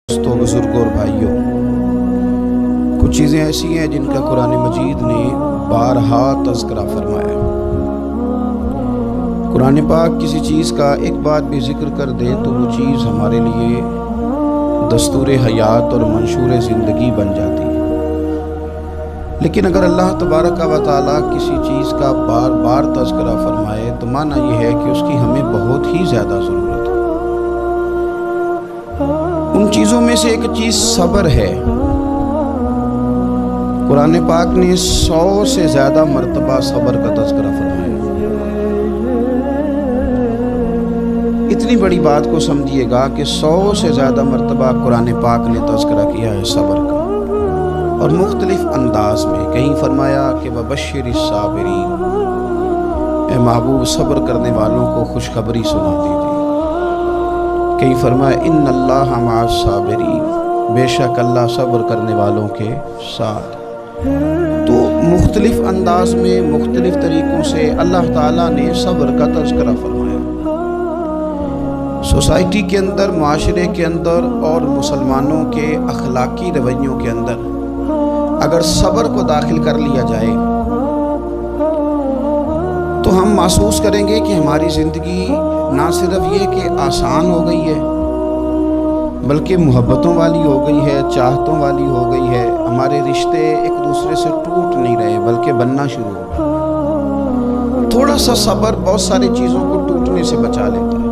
دوستوں، بزرگوں اور بھائیوں، کچھ چیزیں ایسی ہیں جن کا قرآن مجید نے بارہا تذکرہ فرمایا۔ قرآن پاک کسی چیز کا ایک بات بھی ذکر کر دے تو وہ چیز ہمارے لیے دستور حیات اور منشور زندگی بن جاتی ہے۔ لیکن اگر اللہ تبارک و تعالیٰ کسی چیز کا بار بار تذکرہ فرمائے تو معنی یہ ہے کہ اس کی ہمیں بہت ہی زیادہ ضرورت ہے۔ ان چیزوں میں سے ایک چیز صبر ہے۔ قرآن پاک نے 100 سے زیادہ مرتبہ صبر کا تذکرہ فرمایا۔ اتنی بڑی بات کو سمجھیے گا کہ 100 سے زیادہ مرتبہ قرآن پاک نے تذکرہ کیا ہے صبر کا، اور مختلف انداز میں۔ کہیں فرمایا کہ وَبَشِّرِ الصَّابِرِينَ، اے محبوب صبر کرنے والوں کو خوشخبری سنا دیجیے۔ کہیں فرمایا اِنَّ اللَّهَ مَعَ الصَّابِرِينَ، بے شک اللہ صبر کرنے والوں کے ساتھ۔ تو مختلف انداز میں، مختلف طریقوں سے اللہ تعالیٰ نے صبر کا تذکرہ فرمایا۔ سوسائٹی کے اندر، معاشرے کے اندر اور مسلمانوں کے اخلاقی رویوں کے اندر اگر صبر کو داخل کر لیا جائے تو ہم محسوس کریں گے کہ ہماری زندگی نہ صرف یہ کہ آسان ہو گئی ہے بلکہ محبتوں والی ہو گئی ہے، چاہتوں والی ہو گئی ہے۔ ہمارے رشتے ایک دوسرے سے ٹوٹ نہیں رہے بلکہ بننا شروع ہو گئے۔ تھوڑا سا صبر بہت ساری چیزوں کو ٹوٹنے سے بچا لیتا ہے۔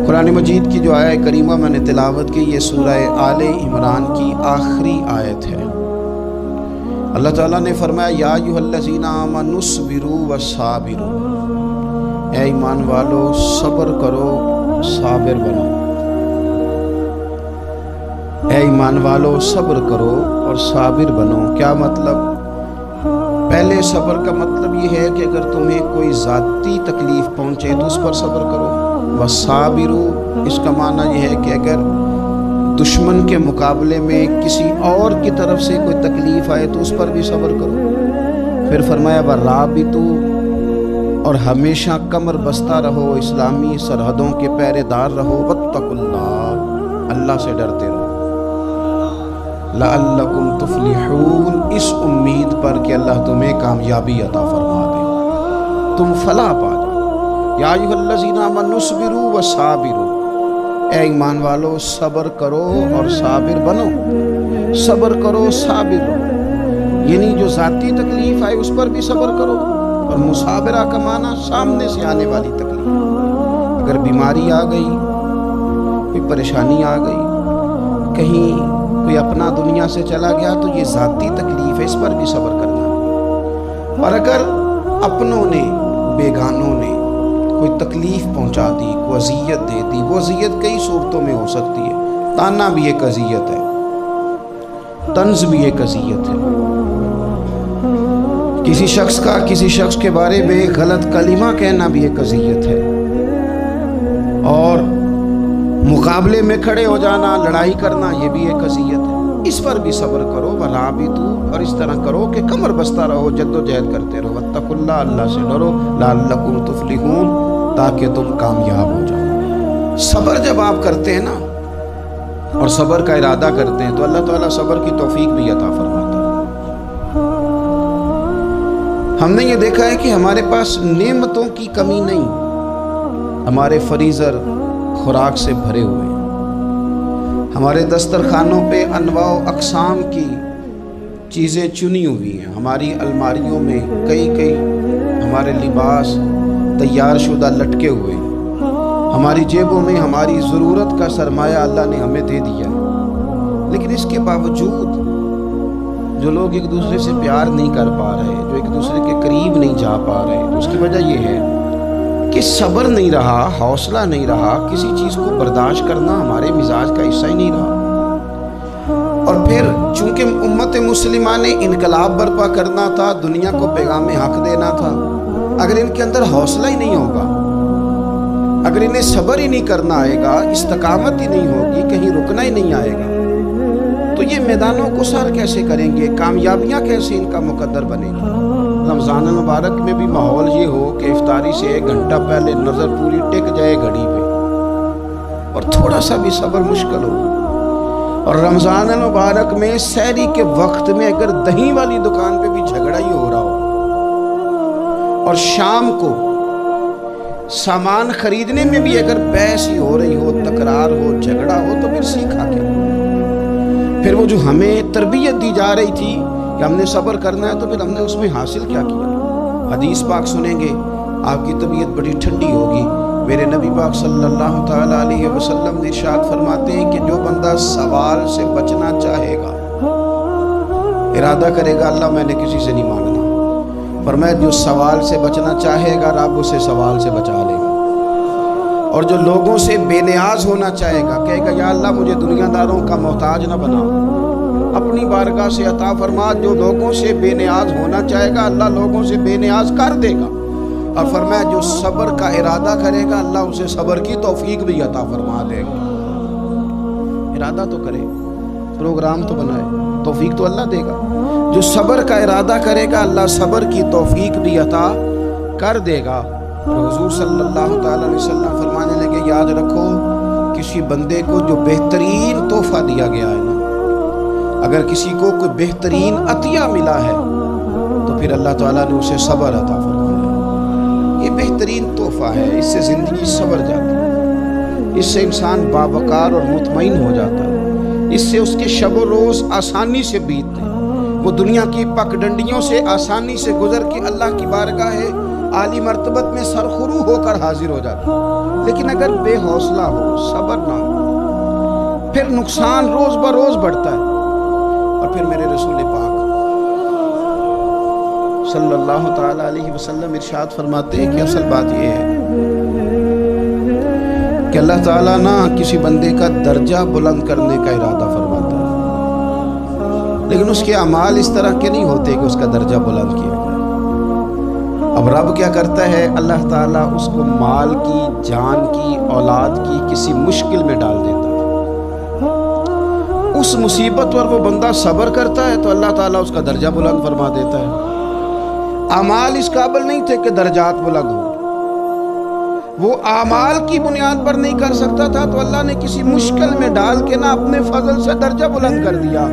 قرآن مجید کی جو آیت کریمہ میں نے تلاوت کی، یہ سورہ آل عمران کی آخری آیت ہے۔ اللہ تعالیٰ نے فرمایا یا ایھا الذین آمنوا اصبروا وصابروا، اے ایمان والو صبر کرو، صابر بنو۔ اے ایمان والو صبر کرو اور صابر بنو۔ کیا مطلب؟ پہلے صبر کا مطلب یہ ہے کہ اگر تمہیں کوئی ذاتی تکلیف پہنچے تو اس پر صبر کرو۔ وصابروا، اس کا معنی یہ ہے کہ اگر دشمن کے مقابلے میں کسی اور کی طرف سے کوئی تکلیف آئے تو اس پر بھی صبر کرو۔ پھر فرمایا ورابطوا، اور ہمیشہ کمر بستہ رہو، اسلامی سرحدوں کے پہرے دار رہو۔ واتقوا اللہ، اللہ سے ڈرتے رہو۔ لعلکم تفلحون، اس امید پر کہ اللہ تمہیں کامیابی عطا فرما دے، تم فلاح پا جاؤ۔ یا ایھا الذین آمنوا اصبروا وصابروا، اے ایمان والو صبر کرو اور صابر بنو۔ صبر کرو، صابر رہو، یعنی جو ذاتی تکلیف آئے اس پر بھی صبر کرو۔ اور مصابرہ کا معنی سامنے سے آنے والی تکلیف۔ اگر بیماری آ گئی، کوئی پریشانی آ گئی، کہیں کوئی اپنا دنیا سے چلا گیا تو یہ ذاتی تکلیف ہے، اس پر بھی صبر کرنا۔ اور اگر اپنوں نے، بیگانوں نے کوئی تکلیف پہنچا دی، کوئی اذیت دے دی، وہ اذیت کئی صورتوں میں ہو سکتی ہے۔ تانا بھی ایک اذیت ہے، طنز بھی ایک اذیت ہے، کسی شخص کے بارے میں غلط کلمہ کہنا بھی ایک اذیت ہے، اور مقابلے میں کھڑے ہو جانا، لڑائی کرنا، یہ بھی ایک اذیت ہے۔ اس پر بھی صبر کرو۔ ورابطوا، اور اس طرح کرو کہ کمر بستہ رہو، جد و جہد کرتے رہو۔ واتقوا اللہ، اللہ سے ڈرو۔ لعلکم تفلحون، تاکہ تم کامیاب ہو جاؤ۔ صبر جب آپ کرتے ہیں نا اور صبر کا ارادہ کرتے ہیں تو اللہ تعالیٰ صبر کی توفیق بھی عطا فرماتا ہے۔ ہم نے یہ دیکھا ہے کہ ہمارے پاس نعمتوں کی کمی نہیں، ہمارے فریزر خوراک سے بھرے ہوئے ہیں، ہمارے دسترخوانوں پہ انواع و اقسام کی چیزیں چنی ہوئی ہیں، ہماری الماریوں میں کئی ہمارے لباس تیار شدہ لٹکے ہوئے ہیں، ہماری جیبوں میں ہماری ضرورت کا سرمایہ اللہ نے ہمیں دے دیا ہے۔ لیکن اس کے باوجود جو لوگ ایک دوسرے سے پیار نہیں کر پا رہے، جو ایک دوسرے کے قریب نہیں جا پا رہے، تو اس کی وجہ یہ ہے کہ صبر نہیں رہا، حوصلہ نہیں رہا، کسی چیز کو برداشت کرنا ہمارے مزاج کا حصہ ہی نہیں رہا۔ اور پھر چونکہ امت مسلمہ نے انقلاب برپا کرنا تھا، دنیا کو پیغام حق دینا تھا، اگر ان کے اندر حوصلہ ہی نہیں ہوگا، اگر انہیں صبر ہی نہیں کرنا آئے گا، استقامت ہی نہیں ہوگی، کہیں رکنا ہی نہیں آئے گا، تو یہ میدانوں کو سر کیسے کریں گے؟ کامیابیاں کیسے ان کا مقدر بنے گی؟ رمضان المبارک میں بھی ماحول یہ ہو کہ افطاری سے 1 گھنٹہ پہلے نظر پوری ٹک جائے گھڑی پہ، اور تھوڑا سا بھی صبر مشکل ہو. اور رمضان المبارک میں سحری کے وقت میں اگر دہی والی دکان پہ بھی جھگڑا ہی ہو رہا ہو اور شام کو سامان خریدنے میں بھی اگر بحث ہی ہو رہی ہو، تکرار ہو، جھگڑا ہو، تو پھر سیکھا کیا؟ پھر وہ جو ہمیں تربیت دی جا رہی تھی کہ ہم نے صبر کرنا ہے، تو پھر ہم نے اس میں حاصل کیا کیا؟ حدیث پاک سنیں گے آپ کی طبیعت بڑی ٹھنڈی ہوگی. میرے نبی پاک صلی اللہ تعالیٰ علیہ وسلم نے ارشاد فرماتے ہیں کہ جو بندہ سوال سے بچنا چاہے گا، ارادہ کرے گا اللہ میں نے کسی سے نہیں مانگنا، فرمایا جو سوال سے بچنا چاہے گا رب اسے سوال سے بچا لے گا. اور جو لوگوں سے بے نیاز ہونا چاہے گا، کہے گا یا اللہ مجھے دنیا داروں کا محتاج نہ بنا، اپنی بارگاہ سے عطا فرما. جو لوگوں سے بے نیاز ہونا چاہے گا اللہ لوگوں سے بے نیاز کر دے گا. اور فرمایا جو صبر کا ارادہ کرے گا اللہ اسے صبر کی توفیق بھی عطا فرما دے گا. ارادہ تو کرے، پروگرام تو بنائے، توفیق تو اللہ دے گا. جو صبر کا ارادہ کرے گا اللہ صبر کی توفیق بھی عطا کر دے گا. حضور صلی اللہ تعالیٰ علیہ وسلم فرمانے لگے یاد رکھو کسی بندے کو جو بہترین تحفہ دیا گیا ہے نا، اگر کسی کو کوئی بہترین عطیہ ملا ہے تو پھر اللہ تعالیٰ نے اسے صبر عطا فرمایا. یہ بہترین تحفہ ہے، اس سے زندگی سنور جاتی ہے، اس سے انسان باوقار اور مطمئن ہو جاتا ہے، اس سے اس کے شب و روز آسانی سے بیتتے ہیں، وہ دنیا کی پگڈنڈیوں سے آسانی سے گزر کے اللہ کی بارگاہ عالی مرتبت میں سرخرو ہو کر حاضر ہو جاتا ہے. لیکن اگر بے حوصلہ ہو، صبر نہ ہو، پھر نقصان روز بروز بڑھتا ہے. اور پھر میرے رسول پاک صلی اللہ تعالیٰ علیہ وسلم ارشاد فرماتے ہیں کہ اصل بات یہ ہے کہ اللہ تعالیٰ نہ کسی بندے کا درجہ بلند کرنے کا ارادہ فرماتا ہے، لیکن اس کے اعمال اس طرح کے نہیں ہوتے کہ اس کا درجہ بلند کیا جائے. اب رب کیا کرتا ہے؟ اللہ تعالیٰ اس کو مال کی، جان کی، اولاد کی کسی مشکل میں ڈال دیتا ہے. اس مصیبت پر وہ بندہ صبر کرتا ہے تو اللہ تعالیٰ اس کا درجہ بلند فرما دیتا ہے. اعمال اس قابل نہیں تھے کہ درجات بلند ہو، وہ اعمال کی بنیاد پر نہیں کر سکتا تھا تو اللہ نے کسی مشکل میں ڈال کے نہ اپنے فضل سے درجہ بلند کر دیا.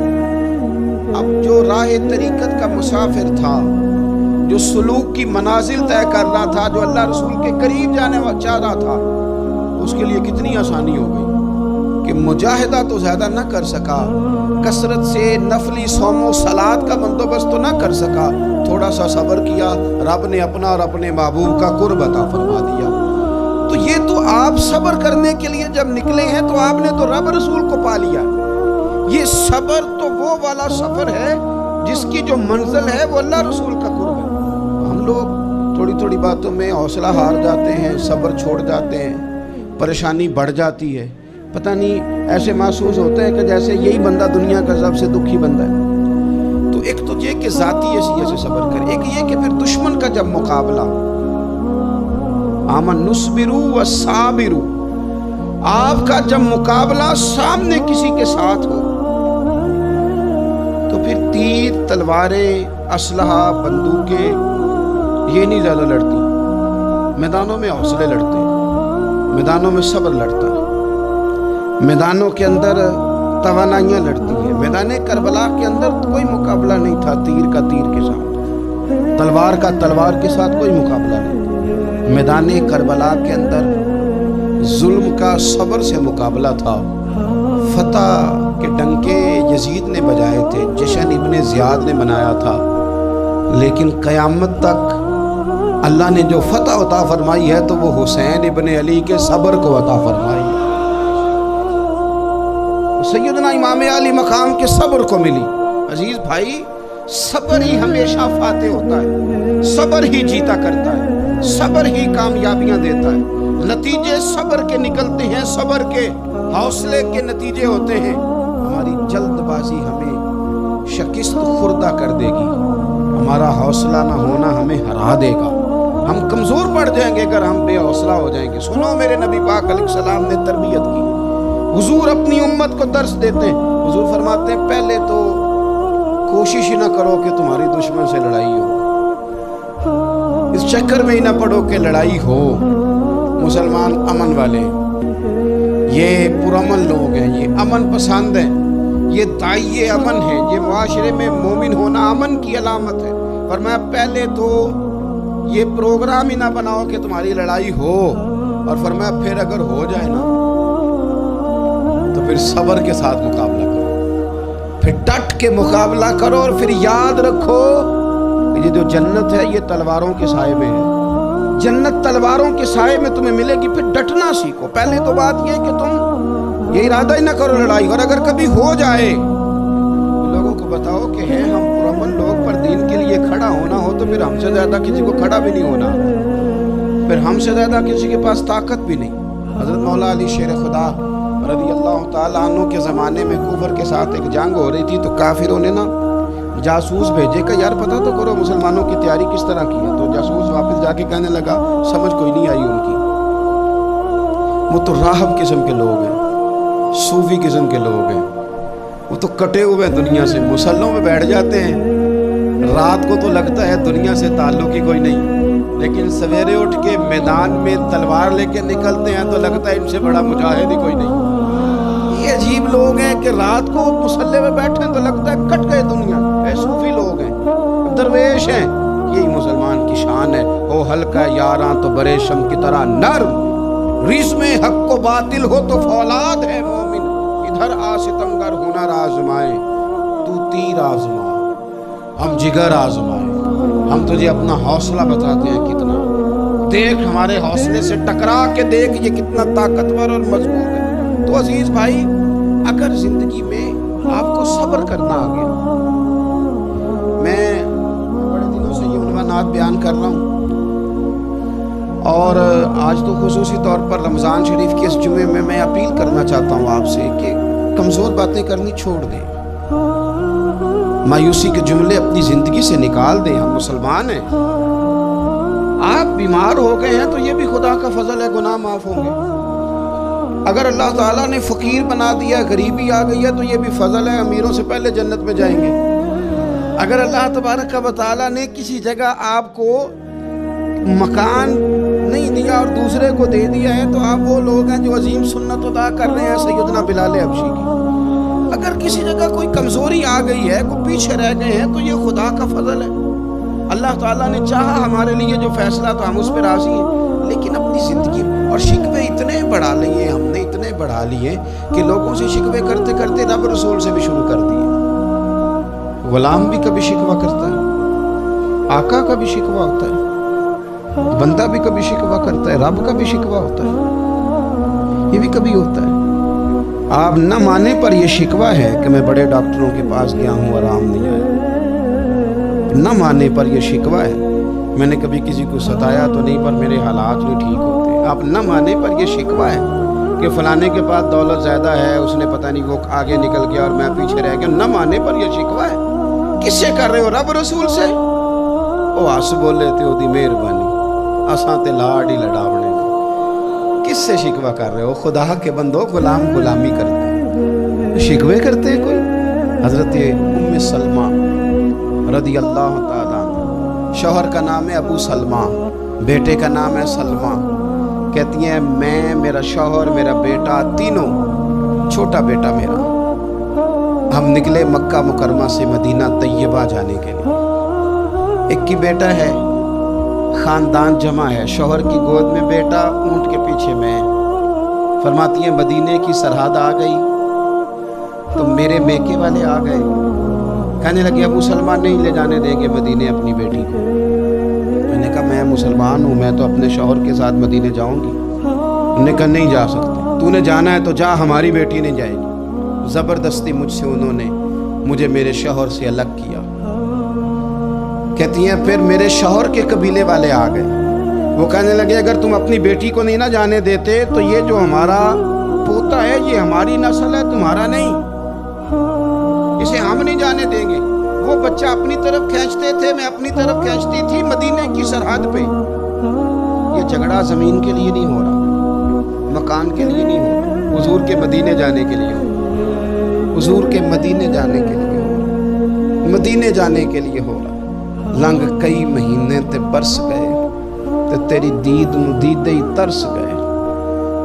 اب جو راہ طریقت کا مسافر تھا، جو سلوک کی منازل طے کر رہا تھا، جو اللہ رسول کے قریب جانے چاہ رہا تھا، اس کے لیے کتنی آسانی ہو گئی کہ مجاہدہ تو زیادہ نہ کر سکا، کثرت سے نفلی صوم و صلات کا بندوبست تو نہ کر سکا، تھوڑا سا صبر کیا، رب نے اپنا اور اپنے محبوب کا قرب عطا فرما دیا. تو یہ تو آپ صبر کرنے کے لیے جب نکلے ہیں تو آپ نے تو رب رسول کو پا لیا. یہ صبر تو وہ والا سفر ہے جس کی جو منزل ہے وہ اللہ رسول کا قرب ہے. ہم لوگ تھوڑی تھوڑی باتوں میں حوصلہ ہار جاتے ہیں، صبر چھوڑ جاتے ہیں، پریشانی بڑھ جاتی ہے. پتہ نہیں ایسے محسوس ہوتا ہے کہ جیسے یہی بندہ دنیا کا سب سے دکھی بندہ ہے. تو ایک تو یہ کہ ذاتی حیثیت سے صبر کرے، ایک یہ کہ پھر دشمن کا جب مقابلہ ہو، آمن نصبرو و صابرو، آپ کا جب مقابلہ سامنے کسی کے ساتھ ہو تو پھر تیر، تلواریں، اسلحہ، بندوقیں یہ نہیں زیادہ لڑتی. میدانوں میں حوصلے لڑتے ہیں، میدانوں میں صبر لڑتا ہے، میدانوں کے اندر توانائیاں لڑتی ہیں. میدان کربلا کے اندر کوئی مقابلہ نہیں تھا تیر کا تیر کے ساتھ، تلوار کا تلوار کے ساتھ کوئی مقابلہ نہیں تھا. میدان کربلا کے اندر ظلم کا صبر سے مقابلہ تھا. فتح کے ڈنکے یزید نے بجائے تھے، جشن ابن زیاد نے منایا تھا، لیکن قیامت تک اللہ نے جو فتح عطا فرمائی ہے تو وہ حسین ابن علی کے صبر کو عطا فرمائی. سیدنا امام علی مقام کے صبر کو ملی. عزیز بھائی، صبر ہی ہمیشہ فاتح ہوتا ہے، صبر ہی جیتا کرتا ہے، صبر ہی کامیابیاں دیتا ہے. نتیجے صبر کے نکلتے ہیں، صبر کے، حوصلے کے نتیجے ہوتے ہیں. ہماری جلد بازی ہمیں شکست خوردہ کر دے گی، ہمارا حوصلہ نہ ہونا ہمیں ہرا دے گا. ہم کمزور پڑ جائیں گے اگر ہم بے حوصلہ ہو جائیں گے. سنو میرے نبی پاک علیہ السلام نے تربیت کی. حضور اپنی امت کو درس دیتے ہیں. حضور فرماتے ہیں پہلے تو کوشش ہی نہ کرو کہ تمہاری دشمن سے لڑائی ہو، اس چکر میں ہی نہ پڑو کہ لڑائی ہو. مسلمان امن والے، یہ پرامن لوگ ہیں، یہ امن پسند ہیں، یہ داعی امن ہے، یہ معاشرے میں مومن ہونا امن کی علامت ہے۔ فرمایا پہلے تو یہ پروگرام ہی نہ بناؤ کہ تمہاری لڑائی ہو، اور فرمایا پھر اگر ہو جائے نا تو پھر صبر کے ساتھ مقابلہ کرو، پھر ڈٹ کے مقابلہ کرو، اور پھر یاد رکھو کہ یہ جو جنت ہے یہ تلواروں کے سائے میں ہے، جنت تلواروں کے سائے میں تمہیں ملے گی۔ پھر ڈٹنا سیکھو۔ پہلے تو بات یہ کہ تم یہ ارادہ ہی نہ کرو لڑائی، اور اگر کبھی ہو جائے لوگوں کو بتاؤ کہ ہیں ہم پرامن لوگ، پر دین کے لیے کھڑا ہونا ہو تو پھر ہم سے زیادہ کسی کو کھڑا بھی نہیں ہونا، پھر ہم سے زیادہ کسی کے پاس طاقت بھی نہیں۔ حضرت مولا علی شیر خدا رضی اللہ تعالیٰ عنہ کے زمانے میں کفر کے ساتھ ایک جنگ ہو رہی تھی، تو کافروں نے نا جاسوس بھیجے کہ یار پتہ تو کرو مسلمانوں کی تیاری کس طرح کی ہے۔ تو جاسوس واپس جا کے کہنے لگا سمجھ کوئی نہیں آئی ان کی، وہ تو راہب قسم کے لوگ ہیں، صوفی قسم کے لوگ ہیں، وہ تو کٹے ہوئے دنیا سے، مسلوں میں بیٹھ جاتے ہیں، رات کو تو لگتا ہے دنیا سے تعلق ہی کوئی نہیں، لیکن سویرے اٹھ کے میدان میں تلوار لے کے نکلتے ہیں تو لگتا ہے ان سے بڑا مجاہد ہی کوئی نہیں۔ یہ عجیب لوگ ہیں کہ رات کو مسلح میں بیٹھے تو لگتا ہے کٹ گئے دنیا، اے صوفی لوگ ہیں، درویش ہیں۔ یہی مسلمان کی شان ہے، ہو ہلکا یاراں تو برے شم کی طرح نرم، ریس میں حق و باطل ہو تو فولاد ہے مومن، ادھر آ ستمگر ہنر آزمائے تو تیر آزما، ہم جگر آزمائے، ہم تجھے اپنا حوصلہ بتاتے ہیں کتنا، دیکھ ہمارے حوصلے سے ٹکرا کے دیکھ یہ کتنا طاقتور اور مضبوط ہے۔ تو عزیز بھائی، اگر زندگی میں آپ کو صبر کرنا آ گیا، میں بڑے دنوں سے یہ عنوانات بیان کر رہا ہوں، اور آج تو خصوصی طور پر رمضان شریف کے اس جمعے میں میں اپیل کرنا چاہتا ہوں آپ سے کہ کمزور باتیں کرنی چھوڑ دیں، مایوسی کے جملے اپنی زندگی سے نکال دیں۔ ہم مسلمان ہیں، آپ بیمار ہو گئے ہیں تو یہ بھی خدا کا فضل ہے، گناہ معاف ہوں گے۔ اگر اللہ تعالیٰ نے فقیر بنا دیا، غریبی آ گئی ہے تو یہ بھی فضل ہے، امیروں سے پہلے جنت میں جائیں گے۔ اگر اللہ تبارک و تعالیٰ نے کسی جگہ آپ کو مکان نہیں دیا اور دوسرے کو دے دیا ہے تو آپ وہ لوگ ہیں جو عظیم سنت ادا کر رہے ہیں سیدنا بلال حبشی کی۔ اگر کسی جگہ کوئی کمزوری آ گئی ہے، کوئی پیچھے رہ گئے ہیں تو یہ خدا کا فضل ہے۔ اللہ تعالیٰ نے چاہا ہمارے لیے جو فیصلہ تو ہم اس پہ راضی ہیں، لیکن اپنی زندگی اور شکوے اتنے بڑھا لیے، ہم نے اتنے بڑھا لیے کہ لوگوں سے شکوے کرتے کرتے رب رسول سے بھی شروع کر دیے۔ غلام بھی کبھی شکوہ کرتا ہے، آقا کا بھی شکوہ ہوتا ہے، بندہ بھی کبھی شکوہ کرتا ہے، رب کا بھی شکوہ ہوتا ہے، یہ بھی کبھی ہوتا ہے۔ آپ نہ مانے پر یہ شکوہ ہے کہ میں بڑے ڈاکٹروں کے پاس گیا ہوں آرام نہیں آیا، نہ مانے پر یہ شکوہ ہے میں نے کبھی کسی کو ستایا تو نہیں پر میرے حالات نہیں ٹھیک ہوتے۔ آپ نہ مانے پر یہ شکوہ ہے کہ فلانے کے پاس دولت زیادہ ہے، اس نے پتہ نہیں وہ آگے نکل گیا اور میں پیچھے رہ گیا، نہ مانے پر یہ شکوہ ہے۔ کس سے کر رہے ہو؟ رب رسول سے۔ او آس بولے تے او دی مہربانی، اساں تے لاڈ ہی لڈاونے نے۔ کس سے شکوہ کر رہے ہو؟ خدا کے بندو، غلام غلامی کرتے ہیں، شکوے کرتے ہیں کوئی؟ حضرت ام سلمہ رضی اللہ تعالیٰ عنہ، شوہر کا نام ہے ابو سلمہ، بیٹے کا نام ہے سلمہ، کہتی ہیں میں، میرا شوہر، میرا بیٹا، تینوں، چھوٹا بیٹا میرا، ہم نکلے مکہ مکرمہ سے مدینہ طیبہ جانے کے لیے۔ ایک کی بیٹا ہے، خاندان جمع ہے، شوہر کی گود میں بیٹا، اونٹ کے پیچھے میں۔ فرماتی ہیں مدینے کی سرحد آ گئی تو میرے میکے والے آ گئے، کہنے لگے ابو سلمہ نہیں لے جانے دیں گے مدینے اپنی بیٹی کو۔ میں نے کہا میں مسلمان ہوں، میں تو اپنے شوہر کے ساتھ مدینے جاؤں گی۔ انہوں نے کہا نہیں جا سکتے، تو نے جانا ہے تو جا، ہماری بیٹی نہیں جائے گی۔ زبردستی مجھ سے انہوں نے مجھے میرے شوہر سے الگ کیا۔ کہتی ہیں پھر میرے شوہر کے قبیلے والے آ گئے، وہ کہنے لگے اگر تم اپنی بیٹی کو نہیں نہ جانے دیتے تو یہ جو ہمارا پوتا ہے یہ ہماری نسل ہے، تمہارا نہیں، اسے ہم نہیں جانے دیں گے۔ وہ بچہ اپنی طرف کھینچتے تھے، میں اپنی طرف کھینچتی تھی، مدینے کی سرحد پہ۔ یہ جھگڑا زمین کے لیے نہیں ہو رہا، مکان کے لیے نہیں ہو رہا، حضور کے مدینے جانے کے لیے ہو رہا، حضور کے مدینے جانے کے لیے ہو رہا، مدینے جانے کے لیے ہو رہا۔ لنگ کئی مہینے تے برس گئے تے تیری دید نو دیدے ہی ترس گئے،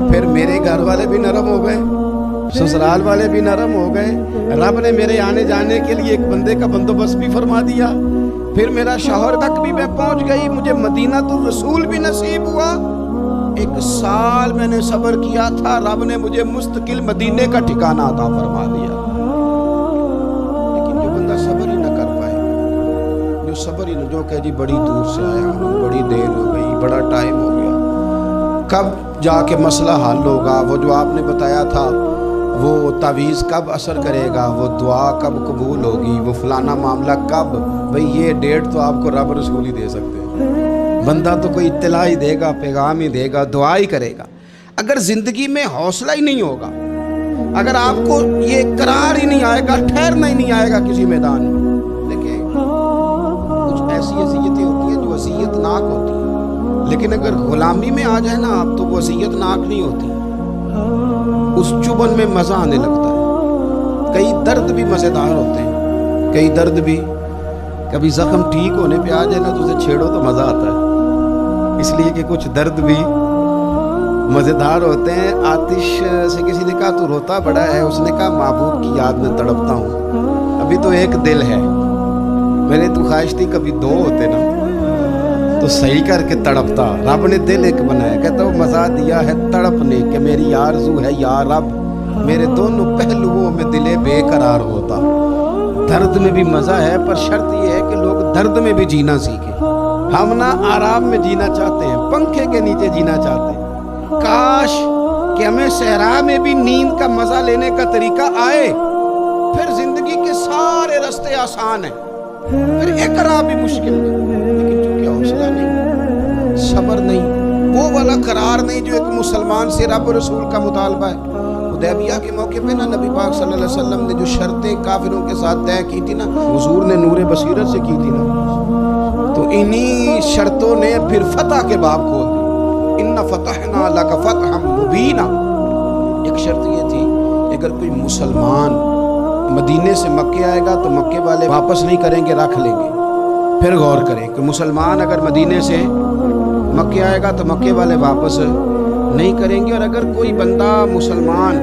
پھر میرے گھر والے بھی نرم ہو گئے, سسرال والے بھی نرم ہو گئے, رب نے میرے آنے جانے کے لیے ایک بندے کا بندوبست بھی فرما دیا, پھر میرا شوہر تک بھی میں پہنچ گئی, مجھے مدینہ الرسول بھی نصیب ہوا. 1 سال میں نے صبر کیا تھا, رب نے مجھے مستقل مدینے کا ٹھکانہ عطا فرما دیا. لیکن جو بندہ صبر ہی نہ کر پائے, جو صبر ہی نہ, جو کہ جی بڑی دور سے آیا ہوں, بڑی دیر ہو گئی, بڑا ٹائم ہو گیا, کب جا کے مسئلہ حل ہوگا, وہ جو آپ نے بتایا تھا وہ تعویذ کب اثر کرے گا, وہ دعا کب قبول ہوگی, وہ فلانا معاملہ کب, بھئی یہ ڈیٹ تو آپ کو رب رسول ہی دے سکتے ہیں. بندہ تو کوئی اطلاع ہی دے گا, پیغام ہی دے گا, دعا ہی کرے گا. اگر زندگی میں حوصلہ ہی نہیں ہوگا, اگر آپ کو یہ قرار ہی نہیں آئے گا, ٹھہرنا ہی نہیں آئے گا کسی میدان میں. دیکھیں کچھ ایسی اذیتیں ہوتی ہیں جو اذیت ناک ہوتی ہیں, لیکن اگر غلامی میں آ جائے نا آپ تو وہ اذیت ناک نہیں ہوتی, اس چبن میں مزہ آنے لگتا ہے. کئی درد بھی مزیدار ہوتے ہیں, کئی درد بھی, کبھی زخم ٹھیک ہونے پہ آ جائے نا تو اسے چھیڑو تو مزہ آتا ہے, اس لیے کہ کچھ درد بھی مزیدار ہوتے ہیں. آتش سے کسی نے کہا تو روتا بڑا ہے, اس نے کہا محبوب کی یاد میں تڑپتا ہوں, ابھی تو ایک دل ہے, میں نے تو خواہش تھی کبھی 2 ہوتے نا تو صحیح کر کے تڑپتا. رب نے دل ایک بنایا, کہتا وہ مزہ دیا ہے تڑپنے کہ میری آرزو ہے یا رب میرے دونوں پہلوؤں میں دل بے قرار ہوتا. درد میں بھی مزہ ہے, پر شرط یہ ہے کہ لوگ درد میں بھی جینا سیکھیں. ہم نہ آرام میں جینا چاہتے ہیں, پنکھے کے نیچے جینا چاہتے ہیں. کاش کہ ہمیں صحرا میں بھی نیند کا مزہ لینے کا طریقہ آئے, پھر زندگی کے سارے راستے آسان ہیں, پھر اقرار بھی مشکل نہیں. لیکن چونکہ حوصلہ نہیں, صبر نہیں, وہ والا قرار نہیں جو ایک مسلمان سے رب رسول کا مطالبہ ہے. حدیبیہ کے موقع پہ نا نبی پاک صلی اللہ علیہ وسلم نے جو شرطیں کافروں کے ساتھ طے کی تھی نا, حضور نے نور بصیرت سے کی تھی نا, تو انہی شرطوں نے پھر فتح کے باب کھول دی. ان فتحنا لک فتحا مبینا. ایک شرط یہ تھی اگر کوئی مسلمان مدینے سے مکے آئے گا تو مکے والے واپس نہیں کریں گے, رکھ لیں گے. پھر غور کریں کہ مسلمان اگر مدینے سے مکے آئے گا تو مکے والے واپس نہیں کریں گے, اور اگر کوئی بندہ مسلمان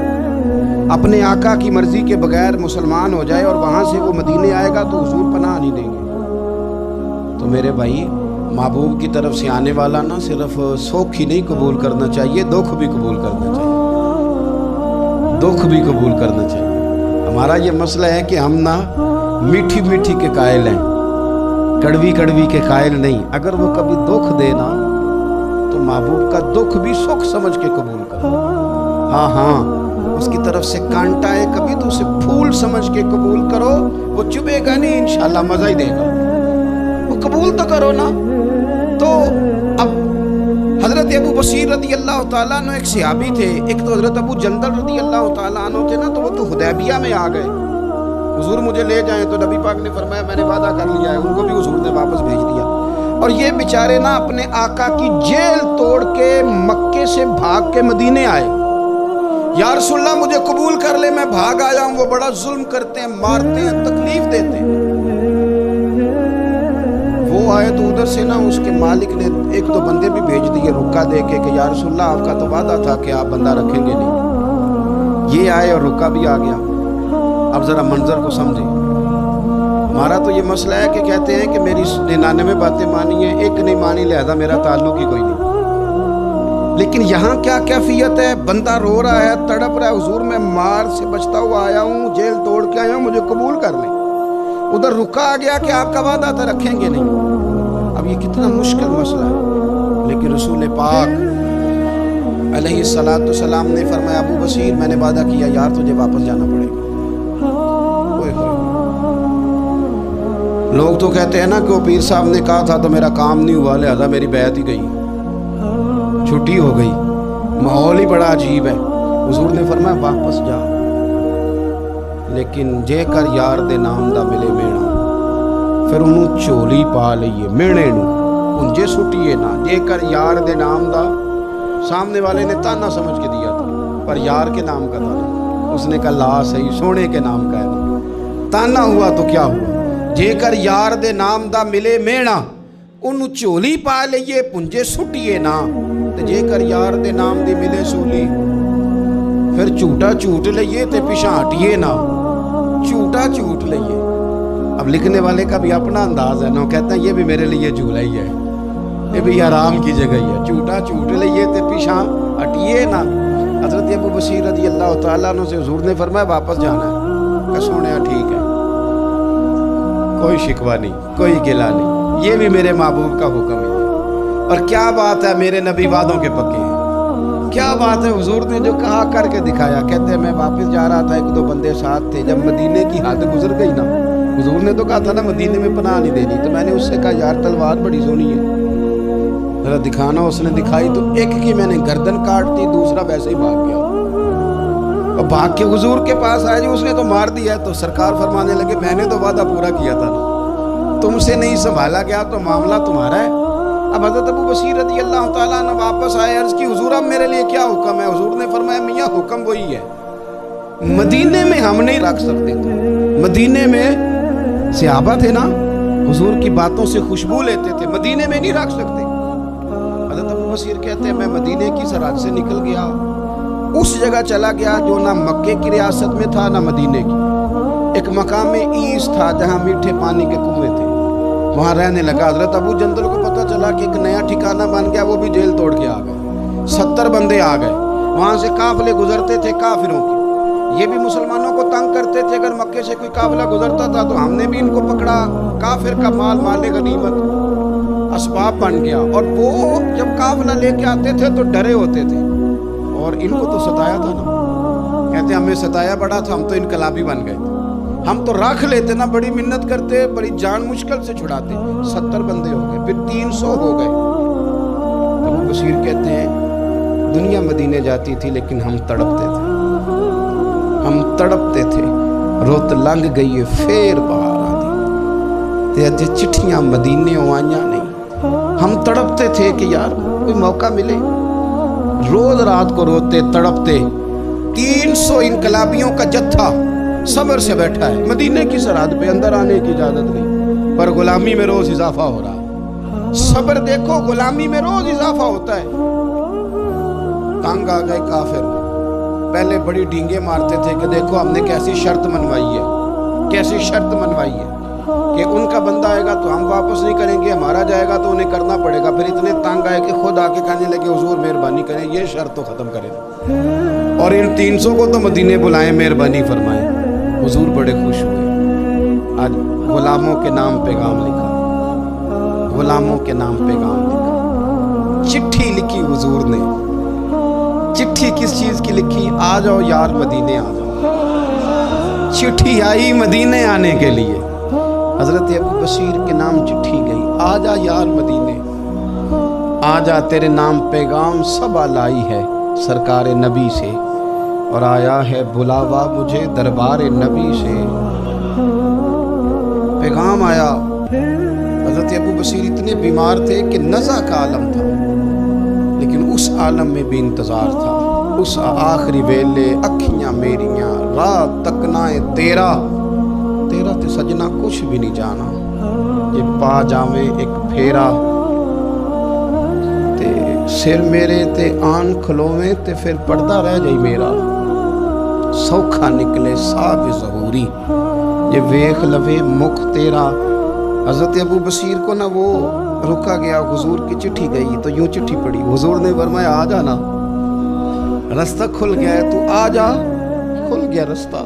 اپنے آقا کی مرضی کے بغیر مسلمان ہو جائے اور وہاں سے وہ مدینے آئے گا تو حضور پناہ نہیں دیں گے. تو میرے بھائی, محبوب کی طرف سے آنے والا نہ صرف سوکھ ہی نہیں قبول کرنا چاہیے, دکھ بھی قبول کرنا چاہیے, دکھ بھی قبول کرنا چاہیے. ہمارا یہ مسئلہ ہے کہ ہم نہ میٹھی میٹھی کے قائل ہیں, کڑوی کڑوی کے قائل نہیں. اگر وہ کبھی دکھ دے نا تو محبوب کا دکھ بھی سکھ سمجھ کے قبول کرو. ہاں ہاں, اس کی طرف سے کانٹا ہے کبھی تو اسے پھول سمجھ کے قبول کرو, وہ چبھے گا نہیں, انشاءاللہ مزہ ہی دے گا, وہ قبول تو کرو نا. تو اب حضرت ابو بصیر رضی اللہ تعالیٰ عنہ ایک صحابی تھے, ایک تو حضرت ابو جندل رضی اللہ تعالیٰ عنہ تھے نا, تو وہ تو حدیبیہ میں آ گئے, حضور مجھے لے جائیں, تو نبی پاک نے فرمایا میں نے وعدہ کر لیا ہے, ان کو بھی حضور نے واپس بھیج دیا. اور یہ بیچارے نا اپنے آقا کی جیل توڑ کے مکے سے بھاگ کے مدینے آئے. یا رسول اللہ مجھے قبول کر لے, میں بھاگ آیا ہوں, وہ بڑا ظلم کرتے ہیں, مارتے ہیں, تکلیف دیتے ہیں. وہ آئے تو ادھر سے نا اس کے مالک نے 1-2 بندے بھی بھیج دیے رکا دے کے کہ یا رسول اللہ آپ کا تو وعدہ تھا کہ آپ بندہ رکھیں گے نہیں. یہ آئے اور رکا بھی آ گیا. اب ذرا منظر کو سمجھیں. ہمارا تو یہ مسئلہ ہے کہ کہتے ہیں کہ میری 99 باتیں مانی ہیں, ایک نہیں مانی, لہذا میرا تعلق ہی کوئی نہیں. لیکن یہاں کیا کیفیت ہے, بندہ رو رہا ہے, تڑپ رہا ہے, حضور میں مار سے بچتا ہوا آیا ہوں, جیل توڑ کے آیا ہوں, مجھے قبول کر لیں. ادھر رکا آ گیا کہ آپ کا وعدہ تھا رکھیں گے نہیں. اب یہ کتنا مشکل مسئلہ ہے, لیکن رسول پاک علیہ الصلوۃ والسلام نے فرمایا ابو بصیر میں نے وعدہ کیا یار تجھے واپس جانا پڑے گا. لوگ تو کہتے ہیں نا کہ وہ پیر صاحب نے کہا تھا تو میرا کام نہیں ہوا, لہذا میری بیعت ہی گئی, چھٹی ہو گئی, ماحول ہی بڑا عجیب ہے. حضور نے فرمایا واپس جا, لیکن جے کر یار دے نام دا ملے مینا, پھر انہوں چولی پا لئیے مینے نو انجے سٹیے نا. جے کر یار دے نام دا, سامنے والے نے تانا سمجھ کے دیا تھا پر یار کے نام کا تھا, اس نے کہا لا صحیح سونے کے نام کا ہے, تانا ہوا تو کیا ہوا. جے کر یار دے نام دا ملے مینا, انہوں چولی پا لئیے پنجے سٹیے نا. تے جے کر یار دے نام دی ملے سولی پھر جھوٹا جھوٹ لئیے تے پیچھے ہٹیے نہ، جھوٹا جھوٹ لئیے۔ اب لکھنے والے کا بھی اپنا انداز ہے نا، وہ کہتا ہے یہ بھی میرے لیے جھولا ہی ہے، یہ بھی آرام کی جگہ ہی ہے، جھوٹا جھوٹ لئیے تے پیچھے ہٹیے نہ۔ حضرت ابو بصیر رضی اللہ تعالیٰ عنہ سے حضور نے فرمایا واپس جانا ہے، کہ سونے ٹھیک ہے، کوئی شکوہ نہیں، کوئی گلہ نہیں، یہ بھی میرے محبوب کا حکم ہے۔ اور کیا بات ہے، میرے نبی وعدوں کے پکے ہیں، کیا بات ہے، حضور نے جو کہا کر کے دکھایا۔ کہتے ہیں میں واپس جا رہا تھا، ایک دو بندے ساتھ تھے، جب مدینے کی حد گزر گئی نا، حضور نے تو کہا تھا نا مدینے میں پناہ نہیں دینی، تو میں نے اس سے کہا یار تلوار بڑی سونی ہے، ذرا دکھانا۔ اس نے دکھائی تو ایک کی میں نے گردن کاٹ دی، دوسرا ویسے ہی بھاگ گیا، اور بھاگ کے حضور کے پاس آیا، جی اس نے تو مار دیا ہے۔ تو سرکار فرمانے لگے میں نے تو وعدہ پورا کیا تھا نا، تم سے نہیں سنبھالا گیا تو معاملہ تمہارا ہے۔ اب حضرت ابو بصیر رضی اللہ تعالیٰ عنہ واپس آئے، عرض کی حضور اب میرے لیے کیا حکم ہے؟ حضور نے فرمایا میاں حکم وہی ہے، مدینے میں ہم نہیں رکھ سکتے تھے، مدینے میں صحابہ تھے نا، حضور کی باتوں سے خوشبو لیتے تھے، مدینے میں نہیں رکھ سکتے۔ حضرت ابو بصیر کہتے ہیں میں مدینے کی سرحد سے نکل گیا، اس جگہ چلا گیا جو نہ مکے کی ریاست میں تھا نہ مدینے کی، ایک مقام ایس تھا جہاں میٹھے پانی کے کنویں تھے، وہاں رہنے لگا۔ حضرت ابو جندل کو پتہ چلا کہ ایک نیا ٹھکانہ بن گیا، وہ بھی جیل توڑ کے آ گئے، 70 بندے آ گئے، وہاں سے قافلے گزرتے تھے کافروں کے، یہ بھی مسلمانوں کو تنگ کرتے تھے، اگر مکے سے کوئی قافلہ گزرتا تھا تو ہم نے بھی ان کو پکڑا، کافر کا مال مال غنیمت اسباب بن گیا۔ اور وہ جب قافلہ لے کے آتے تھے تو ڈرے ہوتے تھے، اور ان کو تو ستایا تھا نا، کہتے ہمیں ستایا بڑا تھا، ہم تو انقلابی بن گئے، ہم تو رکھ لیتے نا، بڑی منت کرتے، بڑی جان مشکل سے چھڑاتے۔ 70 بندے ہو گئے، پھر 300 ہو گئے۔ ابو بصیر کہتے ہیں دنیا مدینے جاتی تھی لیکن ہم تڑپتے تھے، ہم تڑپتے تھے، روت لنگ گئی پھر باہر آتی تے اجے چٹھیاں مدینے آئیاں نہیں، ہم تڑپتے تھے کہ یار کوئی موقع ملے، روز رات کو روتے تڑپتے۔ 300 انقلابیوں کا جتھا صبر سے بیٹھا ہے، مدینے کی سرحد پہ، اندر آنے کی اجازت نہیں، پر غلامی میں روز اضافہ ہو رہا۔ صبر دیکھو، غلامی میں روز اضافہ ہوتا ہے۔ تنگ آ گئے کافر، پہلے بڑی ڈینگیں مارتے تھے کہ دیکھو ہم نے کیسی شرط منوائی ہے، کیسی شرط منوائی ہے کہ ان کا بندہ آئے گا تو ہم واپس نہیں کریں گے، ہمارا جائے گا تو انہیں کرنا پڑے گا۔ پھر اتنے تنگ آئے کہ خود آ کے کہنے لگے حضور مہربانی کریں، یہ شرط تو ختم کریں، اور ان 300 کو تو مدینے بلائیں، مہربانی فرمائیں۔ حضور بڑے خوش ہوئے، آج غلاموں کے نام پیغام لکھا، غلاموں کے نام پیغام لکھا، چٹھی لکھی حضور نے۔ چٹھی کس چیز کی لکھی؟ آ جاؤ یار مدینے آ جاؤ، چٹھی آئی مدینے آنے کے لیے، حضرت ابو بصیر کے نام چٹھی گئی، آ جا یار مدینے، آ جا تیرے نام پیغام سب لائی ہے سرکار نبی سے، اور آیا ہے بلاوا مجھے دربار نبی سے۔ پیغام آیا، حضرت ابو بصیر اتنے بیمار تھے کہ نزع کا عالم تھا، لیکن اس عالم میں بھی انتظار تھا۔ اس آخری ویلے اکھیاں میریاں رات تکنائے تیرا، تیرا تے سجنا کچھ بھی نہیں جانا، یہ پا جاویں ایک پھیرا، تے سر میرے تے آن کھلویں تے پھر پردہ رہ جائی میرا، سوکھا نکلے صاحب ظہوری، یہ ویخ لوے مکھ تیرا۔ حضرت ابو بصیر کو نہ وہ رکا گیا، حضور کی چٹھی گئی تو یوں چٹھی پڑی، حضور نے فرمایا آ جانا، رستہ کھل گیا ہے، تو آ جا، کھل گیا رستہ،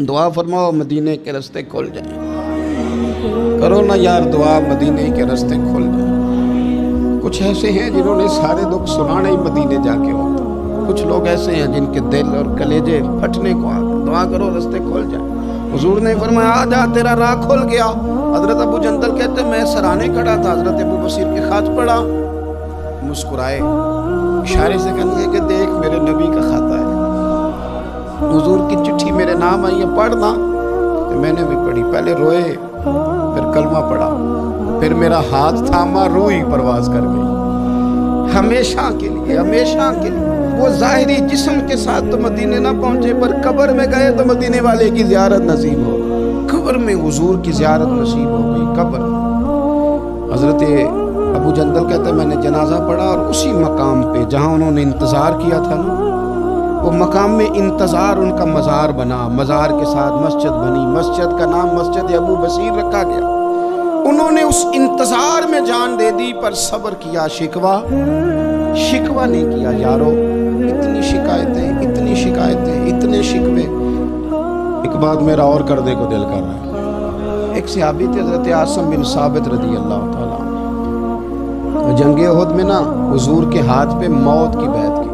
دعا فرماؤ مدینے کے رستے کھل جائیں، کرو نا یار دعا مدینے کے رستے کھل جائیں۔ کچھ ایسے ہیں جنہوں نے سارے دکھ سنانے ہی مدینے جا کے ہوتا، کچھ لوگ ایسے ہیں جن کے دل اور کلیجے پھٹنے کو آ گئے، دعا کرو رستے کھل جائیں۔ حضور نے فرمایا آ جا تیرا راہ کھل گیا۔ حضرت ابو جندل کہتے میں سرانے کھڑا تھا، حضرت ابو بصیر کے خط پڑھا، مسکرائے، اشارے سے کہنے لگے کہ دیکھ میرے نبی کا خط ہے، حضور کی چٹھی میرے نام آئی ہے، پڑھنا۔ میں نے بھی پڑھی، پہلے روئے پھر کلمہ پڑھا، پھر میرا ہاتھ تھاما، روح ہی پرواز کر گئی، ہمیشہ کے لیے، ہمیشہ کے لیے۔ وہ ظاہری جسم کے ساتھ تو مدینے نہ پہنچے، پر قبر میں گئے تو مدینے والے کی زیارت نصیب ہو، قبر میں حضور کی زیارت نصیب ہو گئی۔ قبر حضرت ابو جندل کہتے ہیں میں نے جنازہ پڑھا اور اسی مقام پہ جہاں انہوں نے انتظار کیا تھا نا، وہ مقام میں انتظار ان کا مزار بنا، مزار کے ساتھ مسجد بنی، مسجد کا نام مسجد ابو بصیر رکھا گیا۔ انہوں نے اس انتظار میں جان دے دی پر صبر کیا، شکوہ نہیں کیا۔ یارو اتنی شکایتیں اتنے شکوے، ایک بات میرا اور کرنے کو دل کر رہا ہے۔ ایک صحابی تھے حضرت عاصم بن ثابت رضی اللہ تعالیٰ عنہ، جنگ احد میں نا حضور کے ہاتھ پہ موت کی بیعت کی،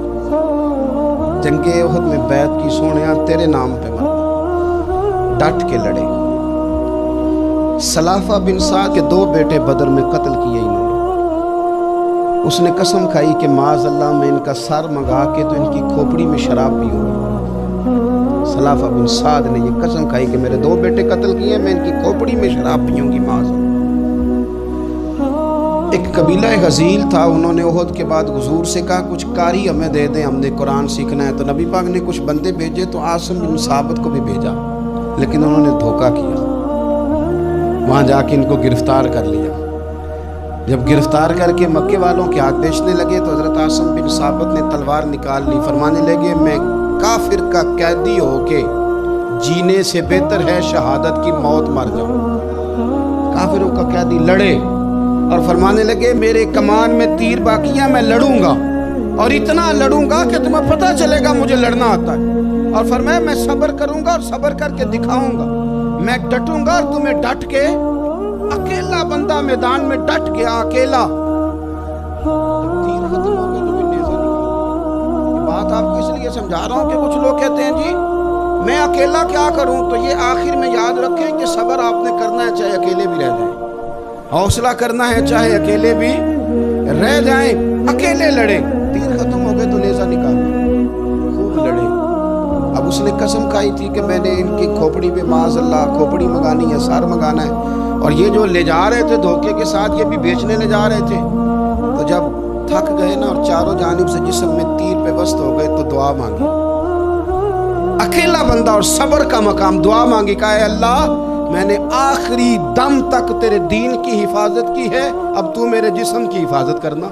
جنگ احد میں بیعت کی، سونیا تیرے نام پہ مرنا، ڈٹ کے لڑے۔ سلافہ بن سعد کے 2 بیٹے بدر میں قتل کیے انہوں نے۔ اس نے قسم کھائی کہ معاذ اللہ میں ان کا سر منگا کے تو ان کی کھوپڑی میں شراب پیوں گی۔ سلافہ بن سعد نے یہ قسم کھائی کہ میرے 2 بیٹے قتل کیے، میں ان کی کھوپڑی میں شراب پیوں گی معاذ اللہ۔ ایک قبیلہ غزیل تھا، انہوں نے احد کے بعد حضور سے کہا کچھ قاری ہمیں دے دیں، ہم نے قرآن سیکھنا ہے۔ تو نبی پاک نے کچھ بندے بھیجے تو عاصم بن ثابت کو بھی بھیجا، لیکن انہوں نے دھوکہ کیا، وہاں جا کے ان کو گرفتار کر لیا۔ جب گرفتار کر کے مکے والوں کے ہاتھ بیچنے لگے تو حضرت عاصم بن ثابت نے تلوار نکال لی، فرمانے لگے میں کافر کا قیدی ہو کے جینے سے بہتر ہے شہادت کی موت مر جاؤں۔ کافروں کا قیدی لڑے اور فرمانے لگے میرے کمان میں تیر باقی ہے، میں لڑوں گا اور اتنا لڑوں گا کہ تمہیں پتہ چلے گا مجھے لڑنا آتا ہے۔ اور فرمایا میں صبر کروں گا اور صبر کر کے دکھاؤں گا، میں ڈٹوں گا اور تمہیں ڈٹ کے، اکیلا بندہ میدان میں ڈٹ گیا، اکیلا۔ جب تیر ختم ہو گیا تو میں نیزہ نکال۔ یہ بات آپ کو اس لیے سمجھا رہا ہوں کہ کچھ لوگ کہتے ہیں جی میں اکیلا کیا کروں، تو یہ آخر میں یاد رکھیں کہ صبر آپ نے کرنا ہے چاہے اکیلے بھی رہ جائیں، حوصلہ کرنا ہے چاہے اکیلے بھی رہ جائیں۔ اکیلے لڑے، تیر ختم ہو گئے تو نیزہ نکال، خوب لڑے۔ اب اس نے قسم کھائی تھی کہ میں نے ان کی کھوپڑی پہ معاذ اللہ کھوپڑی منگانی ہے، سار منگانا ہے، اور یہ جو لے جا رہے تھے دھوکے کے ساتھ یہ بھی بیچنے لے جا رہے تھے۔ تو جب تھک گئے نا اور چاروں جانب سے جسم میں تیر پیوست ہو گئے تو دعا مانگی، اکیلا بندہ اور صبر کا مقام، دعا مانگی، کہا اے اللہ میں نے آخری دم تک تیرے دین کی حفاظت کی ہے، اب تو میرے جسم کی حفاظت کرنا،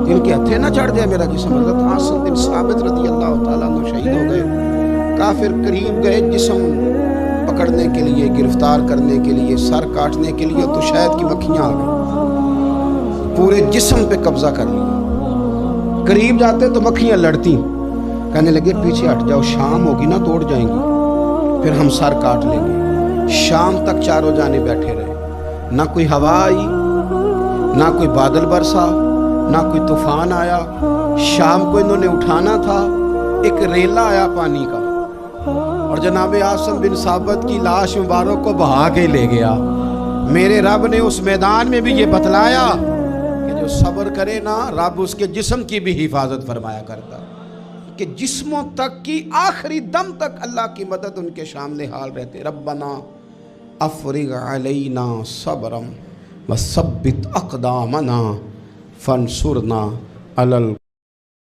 ان کے ہتھے نہ چڑھ جائے میرا جسم۔ حضرت عاصم بن ثابت رضی اللہ تعالیٰ عنہ شہید ہو گئے۔ کافر قریب گئے جسم پکڑنے کے لیے، گرفتار کرنے کے لیے، سر کاٹنے کے لیے، تو شہد کی مکھیاں آ گئی، پورے جسم پہ قبضہ کر لیا۔ قریب جاتے تو مکھیاں لڑتی، کہنے لگے پیچھے ہٹ جاؤ، شام ہوگی نا توڑ جائیں گی، پھر ہم سر کاٹ لیں گے۔ شام تک چاروں جانے بیٹھے رہے، نہ کوئی ہوا آئی، نہ کوئی بادل برسا، نہ کوئی طوفان آیا۔ شام کو انہوں نے اٹھانا تھا، ایک ریلا آیا پانی کا اور جناب عاصم بن ثابت کی لاش مبارک کو بہا کے لے گیا۔ میرے رب نے اس میدان میں بھی یہ بتلایا کہ جو صبر کرے نا رب اس کے جسم کی بھی حفاظت فرمایا کرتا، کہ جسموں تک کی آخری دم تک اللہ کی مدد ان کے سامنے حال رہتے۔ ربنا افرغ علینا صبرا وثبت اقدامنا فانصرنا علی